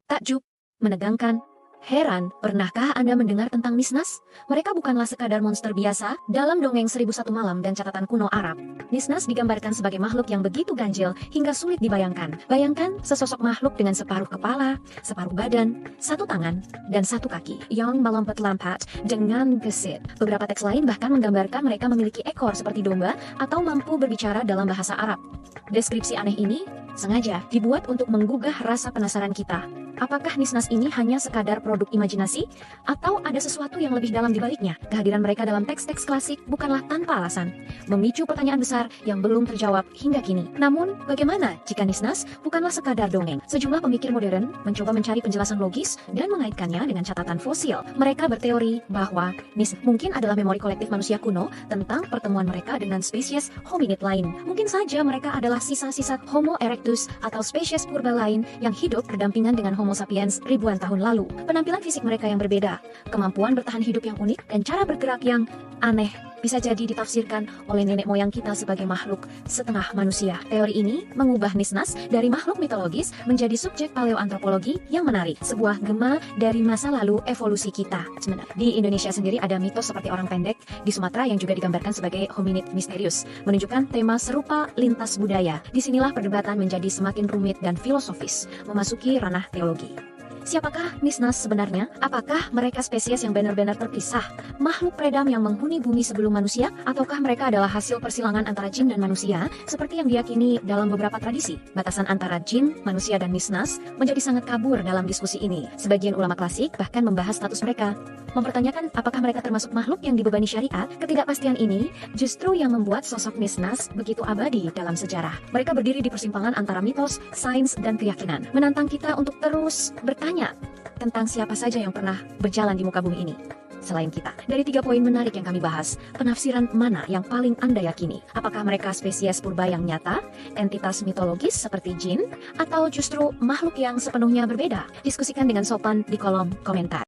Takjub, menegangkan, heran, pernahkah Anda mendengar tentang Nisnas? Mereka bukanlah sekadar monster biasa dalam dongeng 1001 malam dan catatan kuno Arab. Nisnas digambarkan sebagai makhluk yang begitu ganjil hingga sulit dibayangkan. Bayangkan sesosok makhluk dengan separuh kepala, separuh badan, satu tangan, dan satu kaki yang melompat-lompat dengan gesit. Beberapa teks lain bahkan menggambarkan mereka memiliki ekor seperti domba atau mampu berbicara dalam bahasa Arab. Deskripsi aneh ini sengaja dibuat untuk menggugah rasa penasaran kita. Apakah Nisnas ini hanya sekadar produk imajinasi? Atau ada sesuatu yang lebih dalam di baliknya? Kehadiran mereka dalam teks-teks klasik bukanlah tanpa alasan, memicu pertanyaan besar yang belum terjawab hingga kini. Namun, bagaimana jika Nisnas bukanlah sekadar dongeng? Sejumlah pemikir modern mencoba mencari penjelasan logis dan mengaitkannya dengan catatan fosil. Mereka berteori bahwa Nisnas mungkin adalah memori kolektif manusia kuno tentang pertemuan mereka dengan spesies hominid lain. Mungkin saja mereka adalah sisa-sisa Homo erectus atau spesies purba lain yang hidup berdampingan dengan Homo sapiens ribuan tahun lalu. Penampilan fisik mereka yang berbeda, kemampuan bertahan hidup yang unik, dan cara bergerak yang aneh bisa jadi ditafsirkan oleh nenek moyang kita sebagai makhluk setengah manusia. Teori ini mengubah Nisnas dari makhluk mitologis menjadi subjek paleoantropologi yang menarik, sebuah gema dari masa lalu evolusi kita. Sebenarnya, di Indonesia sendiri ada mitos seperti orang pendek di Sumatera yang juga digambarkan sebagai hominid misterius, menunjukkan tema serupa lintas budaya. Disinilah perdebatan menjadi semakin rumit dan filosofis, memasuki ranah teologi. Siapakah Nisnas sebenarnya? Apakah mereka spesies yang benar-benar terpisah, makhluk predam yang menghuni bumi sebelum manusia? Ataukah mereka adalah hasil persilangan antara jin dan manusia, seperti yang diyakini dalam beberapa tradisi? Batasan antara jin, manusia, dan Nisnas menjadi sangat kabur dalam diskusi ini. Sebagian ulama klasik bahkan membahas status mereka, mempertanyakan apakah mereka termasuk makhluk yang dibebani syariat. Ketidakpastian ini justru yang membuat sosok Nisnas begitu abadi dalam sejarah. Mereka berdiri di persimpangan antara mitos, sains, dan keyakinan, menantang kita untuk terus bertanya tentang siapa saja yang pernah berjalan di muka bumi ini selain kita. Dari 3 poin menarik yang kami bahas, penafsiran mana yang paling Anda yakini? Apakah mereka spesies purba yang nyata, entitas mitologis seperti jin, atau justru makhluk yang sepenuhnya berbeda? Diskusikan dengan sopan di kolom komentar.